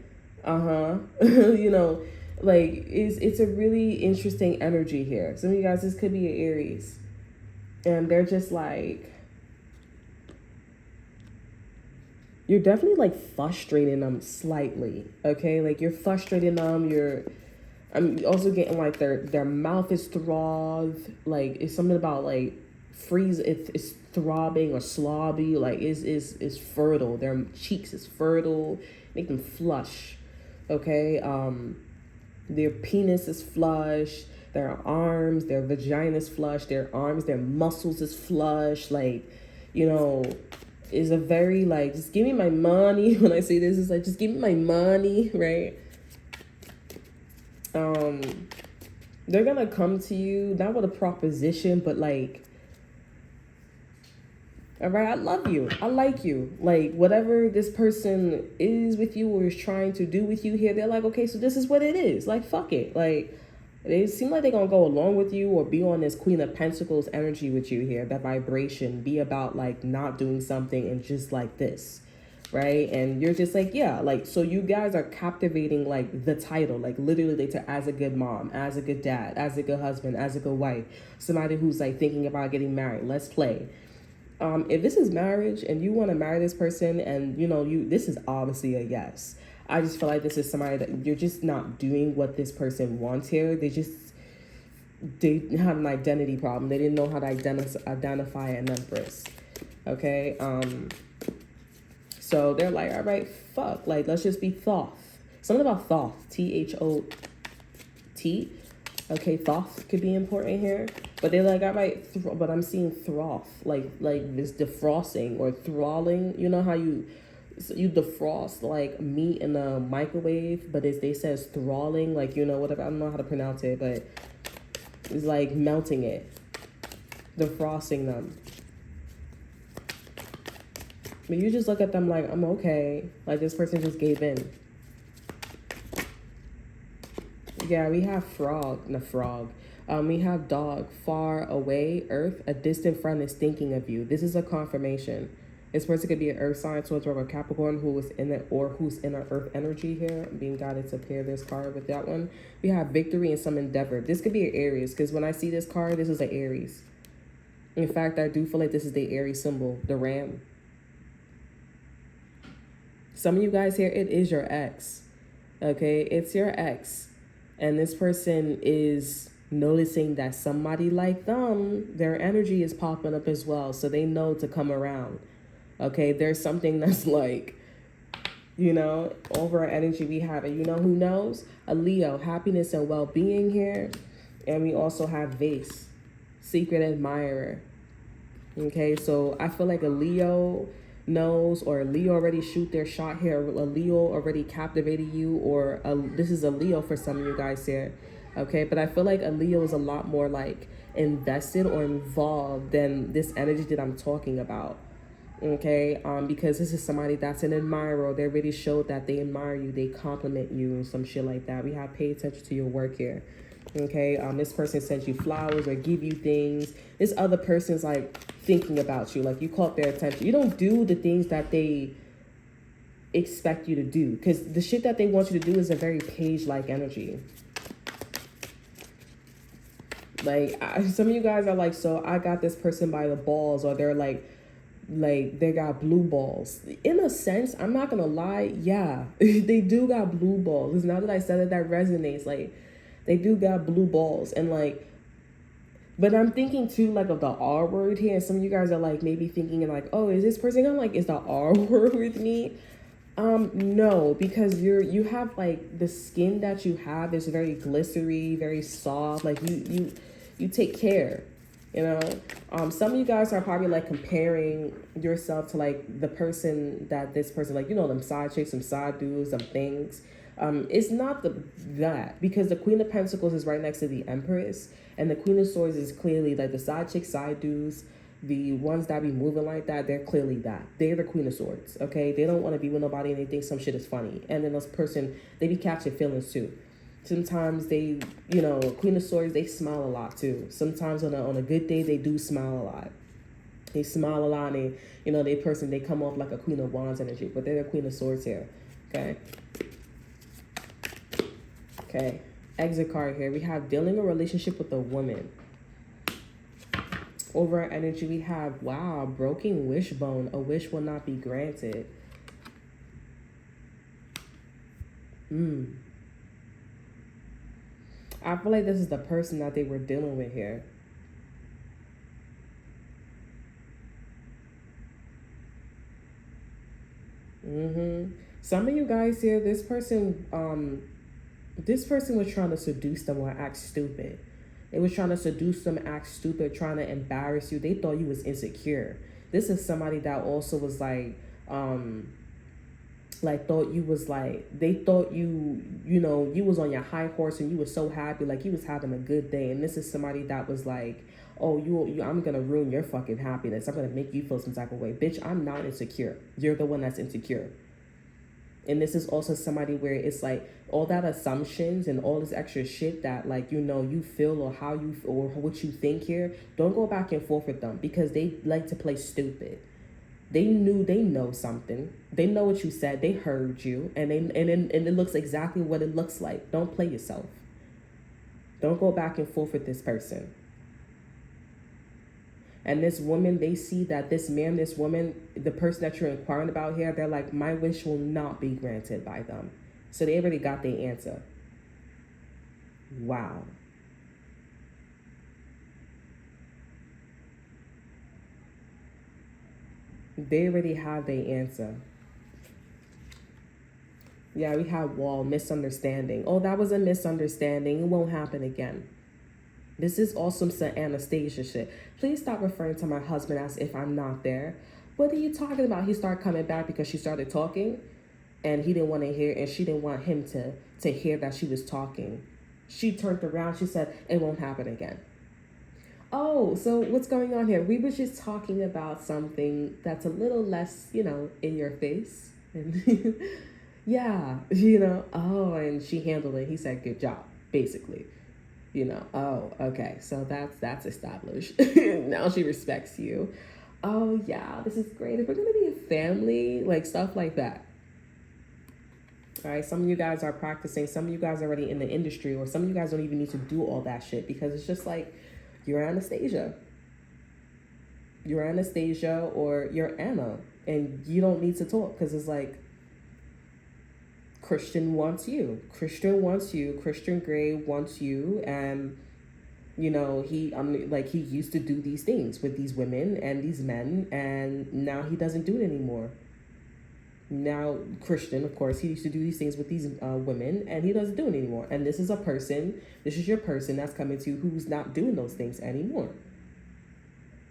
like it's a really interesting energy here. Some of you guys, this could be an Aries, and they're just like, you're definitely like frustrating them slightly. Okay, like you're frustrating them. I'm also getting like their mouth is throbbed. Like it's something about like freeze. It's throbbing or slobby. Like is fertile. Their cheeks is fertile. Make them flush. Okay, their penis is flush, their arms, their vagina is flush, their arms, their muscles is flush. Like, is a very like, just give me my money. When I say this, it's like, just give me my money, right? They're gonna come to you, not with a proposition, but like, all right, I love you, I like you, like whatever this person is with you or is trying to do with you here, they're like, okay, so this is what it is, like fuck it. Like they seem like they're gonna go along with you or be on this Queen of Pentacles energy with you here, that vibration, be about like not doing something and just like this. right? And you're just like, yeah, like, so you guys are captivating like the title, like literally they to as a good mom, as a good dad, as a good husband, as a good wife, somebody who's like thinking about getting married. Let's play. If this is marriage and you want to marry this person, and this is obviously a yes. I just feel like this is somebody that you're just not doing what this person wants here. They had an identity problem. They didn't know how to identify an empress. Okay. So they're like, all right, fuck. Like, let's just be Thoth. Something about Thoth. Thot. Okay, Thoth could be important here. But they're like, all right, but I'm seeing Throth. Like this defrosting or thralling. You know how you defrost like meat in a microwave, but they says thralling, like, whatever. I don't know how to pronounce it, but it's like melting it, defrosting them. But you just look at them like, I'm okay. Like, this person just gave in. Yeah, we have frog. We have dog, far away, earth, a distant friend is thinking of you. This is a confirmation. This person could be an earth sign, Taurus, or Capricorn, who's in an earth energy here. I'm being guided to pair this card with that one. We have victory and some endeavor. This could be an Aries, because when I see this card, this is an Aries. In fact, I do feel like this is the Aries symbol, the ram. Some of you guys here, it is your ex. Okay, it's your ex. And this person is noticing that somebody like them, their energy is popping up as well. So they know to come around. Okay, there's something that's like, over our energy we have. And who knows? A Leo, happiness and well-being here. And we also have vase, secret admirer. Okay, so I feel like a Leo knows, or a Leo already shoot their shot here. A Leo already captivated you, or this is a Leo for some of you guys here. Okay, but I feel like a Leo is a lot more like invested or involved than this energy that I'm talking about. Okay, because this is somebody that's an admirer. They already showed that they admire you, they compliment you, and some shit like that. We have pay attention to your work here. Okay, this person sends you flowers or give you things. This other person's like thinking about you, like you caught their attention. You don't do the things that they expect you to do, because the shit that they want you to do is a very page-like energy. Like, some of you guys are like, so I got this person by the balls, or they're like they got blue balls. In a sense, I'm not gonna lie, yeah, they do got blue balls. Because now that I said it, that resonates. Like, they do got blue balls. And like, but I'm thinking too, like, of the R word here. And some of you guys are like maybe thinking like, oh, is this person gonna like, is the R word with me? No, because you have like the skin that you have is very glistery, very soft. Like you take care. Some of you guys are probably like comparing yourself to like the person that this person, like, them side chicks, some side dudes, some things. It's not that, because the Queen of Pentacles is right next to the Empress, and the Queen of Swords is clearly like the side chicks, side dudes, the ones that be moving like that. They're clearly that. They're the Queen of Swords. Okay, they don't want to be with nobody, and they think some shit is funny. And then this person, they be catching feelings too. Sometimes they, Queen of Swords, they smile a lot too. Sometimes on a good day, they do smile a lot. They smile a lot, and they come off like a Queen of Wands energy, but they're the Queen of Swords here. Okay. Exit card here. We have dealing a relationship with a woman. Over our energy, we have, wow, broken wishbone. A wish will not be granted. I feel like this is the person that they were dealing with here. Some of you guys here, this person was trying to seduce them or act stupid. They was trying to seduce them, act stupid, trying to embarrass you. They thought you was insecure. This is somebody that also was like thought you was like, they thought you was on your high horse and you was so happy, like you was having a good day. And this is somebody that was like, oh, I'm gonna ruin your fucking happiness. I'm gonna make you feel some type of way. Bitch, I'm not insecure. You're the one that's insecure. And this is also somebody where it's like all that assumptions and all this extra shit that like, you feel or how you or what you think here. Don't go back and forth with them, because they like to play stupid. They know something. They know what you said. They heard you, and it looks exactly what it looks like. Don't play yourself. Don't go back and forth with this person. And this woman, they see that this man, this woman, the person that you're inquiring about here, they're like, my wish will not be granted by them. So they already got their answer. Wow. They already have their answer. Yeah, we have wall, misunderstanding. Oh, that was a misunderstanding. It won't happen again. This is awesome, some Anastasia shit. Please stop referring to my husband as if I'm not there. What are you talking about? He started coming back because she started talking and he didn't want to hear, and she didn't want him to hear that she was talking. She turned around. She said, it won't happen again. Oh, so what's going on here? We were just talking about something that's a little less, in your face. And yeah, oh, and she handled it. He said, good job, basically. Oh, okay, so that's established. Now she respects you. Oh, yeah, this is great. If we're going to be a family, like stuff like that. All right, some of you guys are practicing. Some of you guys are already in the industry, or some of you guys don't even need to do all that shit because it's just like, you're Anastasia. You're Anastasia or you're Anna, and you don't need to talk because it's like, Christian wants you. Christian wants you. Christian Grey wants you. And, he used to do these things with these women and these men, and now he doesn't do it anymore. Now, Christian, of course, he used to do these things with these women, and he doesn't do it anymore. And this is your person that's coming to you who's not doing those things anymore.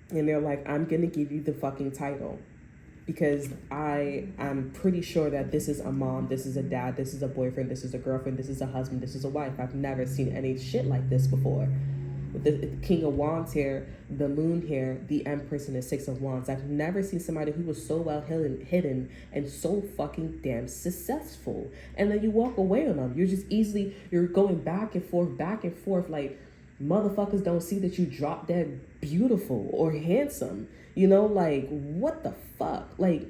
And they're like, I'm going to give you the fucking title. Because I'm pretty sure that this is a mom, this is a dad, this is a boyfriend, this is a girlfriend, this is a husband, this is a wife. I've never seen any shit like this before. With the King of Wands here, the Moon here, the Empress, and the Six of Wands. I've never seen somebody who was so well hidden and so fucking damn successful. And then you walk away on them. You're going back and forth like motherfuckers don't see that you drop dead beautiful or handsome. Like, what the fuck? Like,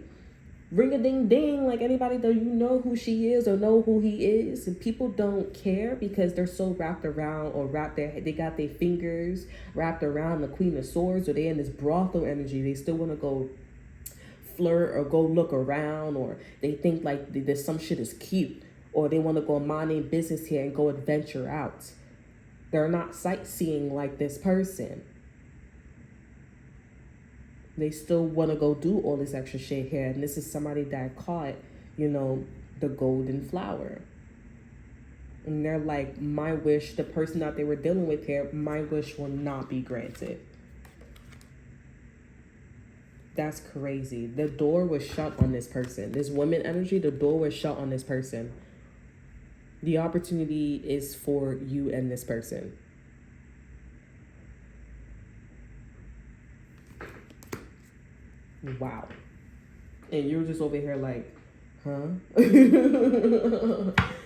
ring a ding ding, like anybody, do you know who she is or know who he is? And people don't care because they're so wrapped around or they got their fingers wrapped around the Queen of Swords, or they in this brothel energy. They still want to go flirt or go look around, or they think like there's some shit is cute, or they want to go mind their business here and go adventure out. They're not sightseeing like this person. They still want to go do all this extra shit here. And this is somebody that caught, the golden flower. And they're like, my wish, the person that they were dealing with here, my wish will not be granted. That's crazy. The door was shut on this person. This woman energy, the door was shut on this person. The opportunity is for you and this person. Wow. And you're just over here like, huh?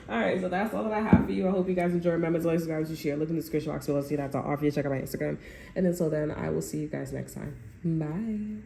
Alright, so that's all that I have for you. I hope you guys enjoy. Remember to like, subscribe, to share. Look in the description box. So I'll see that's all. Or if you check out my Instagram. And until then, I will see you guys next time. Bye.